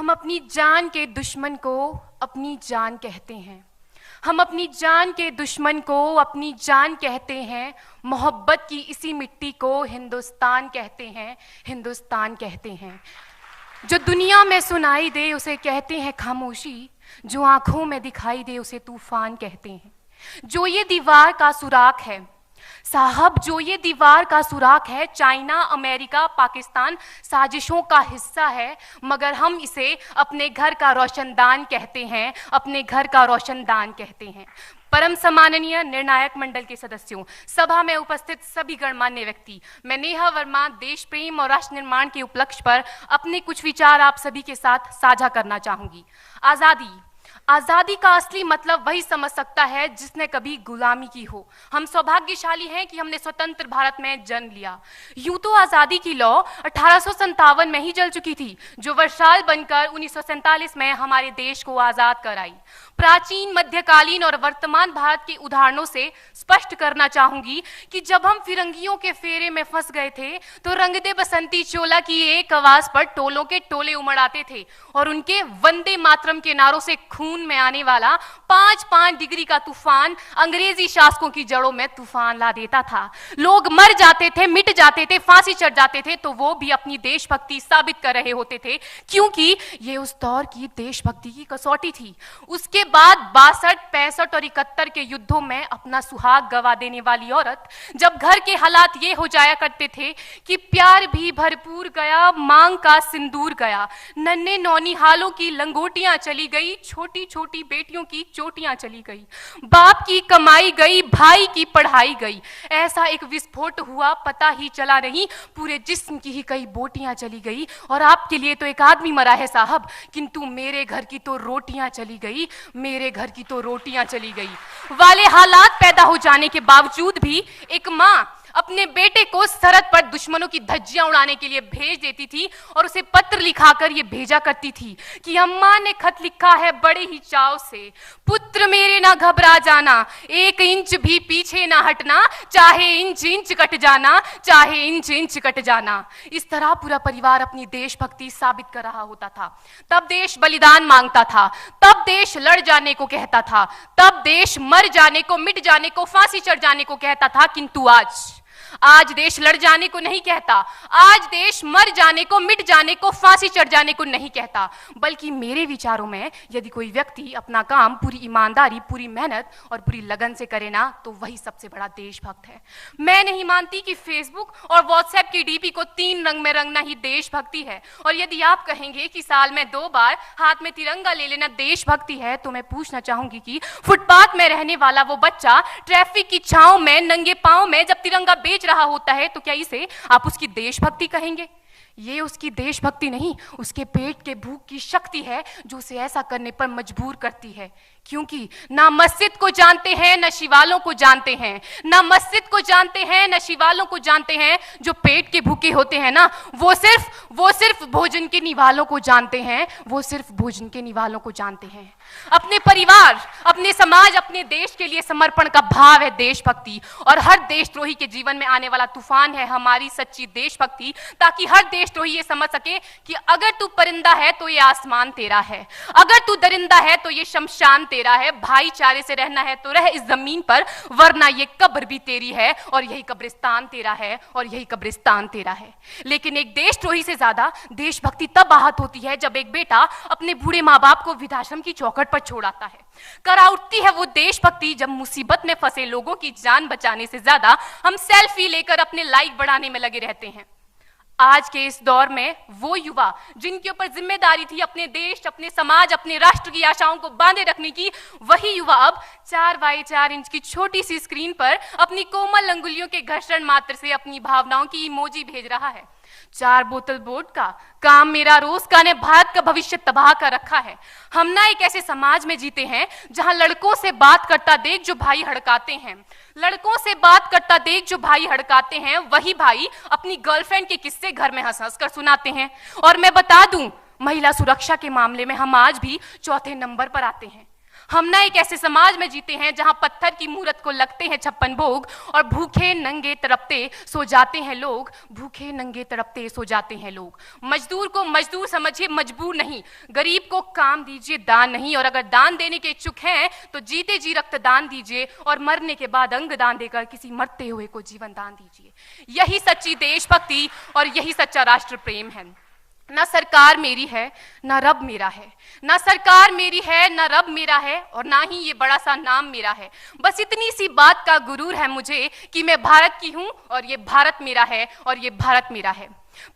हम अपनी जान के दुश्मन को अपनी जान कहते हैं। हम अपनी जान के दुश्मन को अपनी जान कहते हैं। मोहब्बत की इसी मिट्टी को हिंदुस्तान कहते हैं, हिंदुस्तान कहते हैं। जो दुनिया में सुनाई दे उसे कहते हैं खामोशी, जो आंखों में दिखाई दे उसे तूफान कहते हैं। जो ये दीवार का सुराख है साहब, जो ये दीवार का सुराख है, चाइना, अमेरिका, पाकिस्तान साजिशों का हिस्सा है, मगर हम इसे अपने घर का रोशनदान कहते हैं, अपने घर का रोशनदान कहते हैं। परम सम्माननीय निर्णायक मंडल के सदस्यों, सभा में उपस्थित सभी गणमान्य व्यक्ति, मैं नेहा वर्मा देश प्रेम और राष्ट्र निर्माण के उपलक्ष्य पर अपने कुछ विचार आप सभी के साथ साझा करना चाहूंगी। आज़ादी का असली मतलब वही समझ सकता है जिसने कभी गुलामी की हो। हम सौभाग्यशाली हैं कि हमने स्वतंत्र भारत में जन्म लिया। यूं तो आज़ादी की लौ 1857 में ही जल चुकी थी, जो वर्षाल बनकर 1947 में हमारे देश को आज़ाद कराई। प्राचीन, मध्यकालीन और वर्तमान भारत के उदाहरणों से स्पष्ट करना चाहूंगी कि जब हम फिरंगियों के फेरे में फंस गए थे तो रंग दे बसंती चोला की एक आवाज पर टोलों के टोले उमड़ आते थे और उनके वंदे मातरम के नारों से खून में आने वाला 5-5 डिग्री का तूफान अंग्रेजी शासकों की जड़ों में तूफान ला देता था। लोग मर जाते थे, मिट जाते थे, फांसी चढ़ जाते थे, तो वो भी अपनी देशभक्ति साबित कर रहे होते थे, क्योंकि ये उस दौर की देशभक्ति की कसौटी थी। उसके बाद 62, 65 और 71 के युद्धों में अपना सुहाग गवा देने वाली औरत, जब घर के हालात ये हो जाया करते थे कि प्यार भी भरपूर गया, मांग का सिंदूर गया, नन्हे नौनिहालों की लंगोटियां चली गई, छोटी छोटी बेटियों की चोटियां चली गई, बाप की कमाई गई, भाई की पढ़ाई गई, ऐसा एक विस्फोट हुआ पता ही चला नहीं, पूरे जिस्म की ही कई बोटियां चली गई। और आपके लिए तो एक आदमी मरा है साहब, किंतु मेरे घर की तो रोटियां चली गई, मेरे घर की तो रोटियां चली गई वाले हालात पैदा हो जाने के बावजूद भी एक मां अपने बेटे को सरहद पर दुश्मनों की धज्जियां उड़ाने के लिए भेज देती थी और उसे पत्र लिखाकर ये भेजा करती थी कि अम्मा ने खत लिखा है बड़े ही चाव से, पुत्र मेरे ना घबरा जाना, 1 इंच भी पीछे ना हटना, चाहे इंच इंच कट जाना, चाहे इंच इंच कट जाना। इस तरह पूरा परिवार अपनी देशभक्ति साबित कर रहा होता था। तब देश बलिदान मांगता था, तब देश लड़ जाने को कहता था, तब देश मर जाने को, मिट जाने को, फांसी चढ़ जाने को कहता था। किंतु आज देश लड़ जाने को नहीं कहता, आज देश मर जाने को, मिट जाने को, फांसी चढ़ जाने को नहीं कहता, बल्कि मेरे विचारों में यदि कोई व्यक्ति अपना काम पूरी ईमानदारी, पूरी मेहनत और पूरी लगन से करे ना, तो वही सबसे बड़ा देशभक्त है। मैं नहीं मानती कि फेसबुक और व्हाट्सएप की डीपी को 3 रंग में रंगना ही देशभक्ति है। और यदि आप कहेंगे कि साल में 2 बार हाथ में तिरंगा ले लेना देशभक्ति है, तो मैं पूछना चाहूंगी कि फुटपाथ में रहने वाला वो बच्चा ट्रैफिक की छांव में नंगे पांव में जब तिरंगा बेच रहा होता है, तो क्या इसे आप उसकी देशभक्ति कहेंगे? ये उसकी देशभक्ति नहीं, उसके पेट के भूख की शक्ति है जो उसे ऐसा करने पर मजबूर करती है। क्योंकि ना मस्जिद को जानते हैं, ना शिवालों को जानते हैं, ना मस्जिद को जानते हैं, ना शिवालों को जानते हैं। जो पेट के भूखे होते हैं ना, वो सिर्फ भोजन के निवालों को जानते हैं, वो सिर्फ भोजन के निवालों को जानते हैं। अपने परिवार, अपने समाज, अपने देश के लिए समर्पण का भाव है देशभक्ति। और हर देशद्रोही के जीवन में आने वाला तूफान है हमारी सच्ची देशभक्ति, ताकि हर देशद्रोही ये समझ सके कि अगर तू परिंदा है तो ये आसमान तेरा है, अगर तू दरिंदा है तो ये शमशान तेरा है, भाईचारे से रहना है तो रह इस जमीन पर, वरना ये कब्र भी तेरी है और यही कब्रिस्तान तेरा है और यही कब्रिस्तान तेरा है। लेकिन एक देशद्रोही से ज्यादा देशभक्ति तब आहत होती है जब एक बेटा अपने बूढ़े माँ बाप को वृद्धाश्रम की चौखट पर छोड़ आता है। करा उठती है वो देशभक्ति जब मुसीबत में फंसे लोगों की जान बचाने से ज्यादा हम सेल्फी लेकर अपने लाइक बढ़ाने में लगे रहते हैं। आज के इस दौर में वो युवा जिनके ऊपर जिम्मेदारी थी अपने देश, अपने समाज, अपने राष्ट्र की आशाओं को बांधे रखने की, वही युवा अब 4x4 इंच की छोटी सी स्क्रीन पर अपनी कोमल अंगुलियों के घर्षण मात्र से अपनी भावनाओं की इमोजी भेज रहा है। 4 बोतल वोडका, काम मेरा रोज का ने भारत का भविष्य तबाह कर रखा है। हम ना एक ऐसे समाज में जीते हैं जहां लड़कों से बात करता देख जो भाई हड़काते हैं, लड़कों से बात करता देख जो भाई हड़काते हैं, वही भाई अपनी गर्लफ्रेंड के किस्से घर में हंस हंस कर सुनाते हैं। और मैं बता दूं, महिला सुरक्षा के मामले में हम आज भी 4थे नंबर पर आते हैं। हम ना एक ऐसे समाज में जीते हैं जहां पत्थर की मूरत को लगते हैं 56 भोग और भूखे नंगे तड़पते सो जाते हैं लोग, भूखे नंगे तड़पते सो जाते हैं लोग। मजदूर को मजदूर समझिए, मजबूर नहीं। गरीब को काम दीजिए, दान नहीं। और अगर दान देने के इच्छुक हैं तो जीते जी रक्तदान दीजिए और मरने के बाद अंग दान देकर किसी मरते हुए को जीवन दान दीजिए। यही सच्ची देशभक्ति और यही सच्चा राष्ट्र प्रेम है। ना सरकार मेरी है ना रब मेरा है, ना सरकार मेरी है ना रब मेरा है, और ना ही ये बड़ा सा नाम मेरा है। बस इतनी सी बात का गुरूर है मुझे कि मैं भारत की हूं और ये भारत मेरा है और ये भारत मेरा है।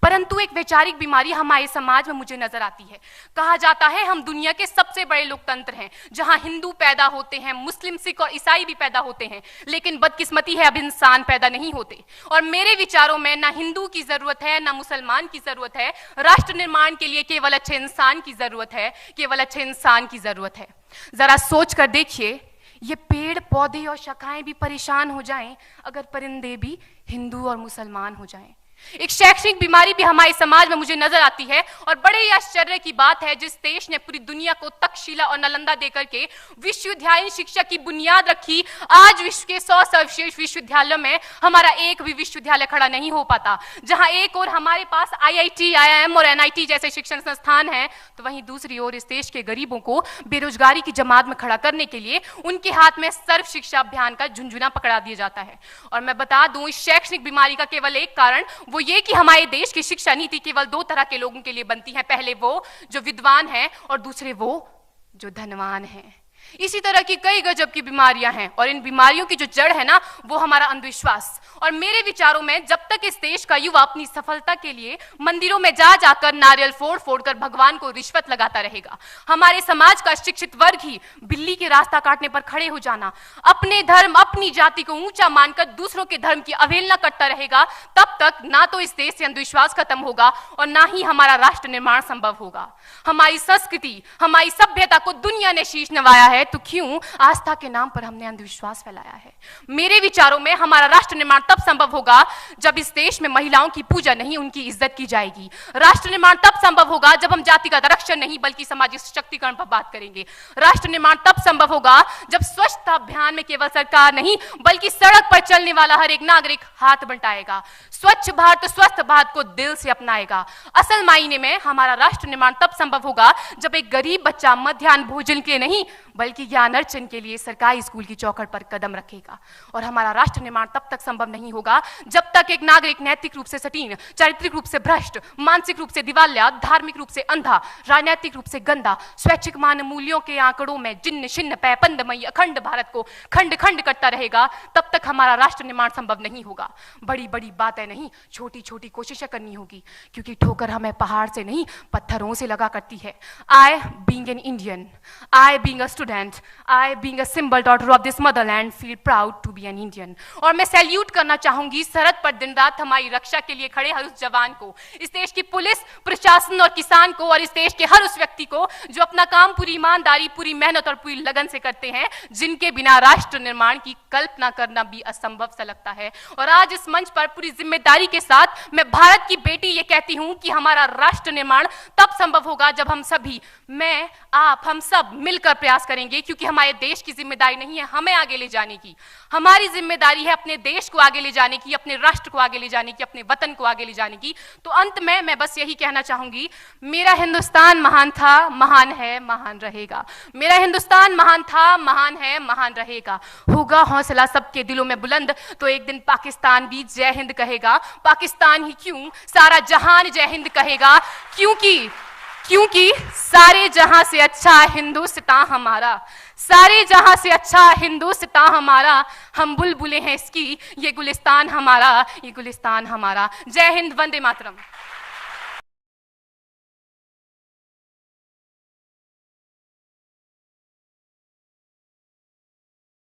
परंतु एक वैचारिक बीमारी हमारे समाज में मुझे नजर आती है। कहा जाता है हम दुनिया के सबसे बड़े लोकतंत्र हैं, जहां हिंदू पैदा होते हैं, मुस्लिम, सिख और ईसाई भी पैदा होते हैं, लेकिन बदकिस्मती है अब इंसान पैदा नहीं होते। और मेरे विचारों में ना हिंदू की जरूरत है ना मुसलमान की जरूरत है। राष्ट्र निर्माण के लिए केवल अच्छे इंसान की जरूरत है, केवल अच्छे इंसान की जरूरत है। जरा सोच कर देखिए, ये पेड़ पौधे और शाखाएं भी परेशान हो जाएं अगर परिंदे भी हिंदू और मुसलमान हो जाएं। एक शैक्षणिक बीमारी भी हमारे समाज में मुझे नजर आती है, और बड़े ही आश्चर्य की बात है जिस देश ने पूरी दुनिया को तक्षशिला और नालंदा देकर के विश्वविद्यालय शिक्षा की बुनियाद रखी, आज विश्व के 100 सर्वश्रेष्ठ विश्वविद्यालयों में हमारा एक भी विश्वविद्यालय खड़ा नहीं हो पाता। जहां एक और हमारे पास IIT, IIM और NIT जैसे शिक्षण संस्थान हैं, तो वहीं दूसरी ओर इस देश के गरीबों को बेरोजगारी की जमात में खड़ा करने के लिए उनके हाथ में सर्व शिक्षा अभियान का झुंझुना पकड़ा दिया जाता है। और मैं बता दूं, इस शैक्षणिक बीमारी का केवल एक कारण वो ये कि हमारे देश की शिक्षा नीति केवल 2 तरह के लोगों के लिए बनती है। पहले वो जो विद्वान हैं और दूसरे वो जो धनवान हैं। इसी तरह की कई गजब की बीमारियां हैं, और इन बीमारियों की जो जड़ है ना, वो हमारा अंधविश्वास। और मेरे विचारों में जब तक इस देश का युवा अपनी सफलता के लिए मंदिरों में जा जाकर नारियल फोड़ फोड़ कर भगवान को रिश्वत लगाता रहेगा, हमारे समाज का शिक्षित वर्ग ही बिल्ली के रास्ता काटने पर खड़े हो जाना, अपने धर्म अपनी जाति को ऊंचा मानकर दूसरों के धर्म की अवहेलना करता रहेगा, तब तक ना तो इस देश से अंधविश्वास खत्म होगा और ना ही हमारा राष्ट्र निर्माण संभव होगा। हमारी संस्कृति, हमारी सभ्यता को दुनिया ने शीश नवाया है, तो क्यों आस्था के नाम पर हमने अंधविश्वास फैलाया है? मेरे विचारों में हमारा राष्ट्र निर्माण तब संभव होगा जब इस देश में महिलाओं की पूजा नहीं, उनकी इज्जत की जाएगी। राष्ट्र निर्माण तब संभव होगा जब हम जातिगत आरक्षण नहीं बल्कि सामाजिक सशक्तिकरण पर बात करेंगे। राष्ट्र निर्माण तब संभव होगा जब स्वच्छता अभियान में केवल सरकार नहीं बल्कि सड़क पर चलने वाला हर एक नागरिक हाथ बंटाएगा, स्वच्छ भारत स्वस्थ भारत को दिल से अपनाएगा। असल मायने में हमारा राष्ट्र निर्माण तब संभव होगा जब एक गरीब बच्चा मध्याह्न भोजन के नहीं बल्कि ज्ञान अर्जन के लिए सरकारी स्कूल की चौखट पर कदम रखेगा। और हमारा राष्ट्र निर्माण तब तक संभव नहीं होगा जब तक एक नागरिक नैतिक रूप से सटीन, चारित्रिक रूप से भ्रष्ट, मानसिक रूप से दिवालिया, धार्मिक रूप से अंधा, राजनीतिक रूप से गंदा, स्वैच्छिक मान मूल्यों के आंकड़ों में जिन्न शिन्न पैपंदमयी अखंड भारत को खंड खंड करता रहेगा। तब तक हमारा राष्ट्र निर्माण संभव नहीं होगा। बड़ी बड़ी बातें नहीं, छोटी छोटी कोशिशें करनी होगी, क्योंकि ठोकर हमें पहाड़ से नहीं पत्थरों से लगा करती है। I being an Indian, I being a student, I being a symbol daughter of this motherland feel proud to be an Indian। और मैं सैल्यूट करना चाहूंगी सरहद पर दिन रात हमारी रक्षा के लिए खड़े हर उस जवान को, इस देश की पुलिस प्रशासन और किसान को, और इस देश के हर उस व्यक्ति को जो अपना काम पूरी ईमानदारी, पूरी मेहनत और पूरी लगन से करते हैं, जिनके बिना राष्ट्र निर्माण की कल्पना करना भी असंभव सा लगता है। और आज इस मंच पर पूरी जिम्मेदारी के साथ मैं भारत की बेटी ये कहती हूं कि हमारा राष्ट्र निर्माण तब संभव होगा जब हम सभी, मैं, आप, हम सब मिलकर प्रयास करेंगे, क्योंकि हमारे देश की जिम्मेदारी नहीं है हमें आगे ले जाने की, हमारी जिम्मेदारी है अपने देश को आगे ले जाने की, अपने राष्ट्र को आगे ले जाने की, अपने वतन को आगे ले जाने की। तो अंत में मैं बस यही कहना चाहूंगी, मेरा हिंदुस्तान महान था, महान है, महान रहेगा। मेरा हिंदुस्तान महान था, महान है, महान रहेगा। होगा हौसला सबके दिलों में बुलंद तो एक दिन पाकिस्तान भी जय हिंद कहेगा। पाकिस्तान ही क्यों, सारा जहान जय हिंद कहेगा, क्योंकि सारे जहां से अच्छा हिंदुस्तान हमारा, सारे जहां से अच्छा हिंदुस्तान हमारा, हम बुलबुलें हैं इसकी, ये गुलिस्तान हमारा, ये गुलिस्तान हमारा। जय हिंद, वंदे मातरम।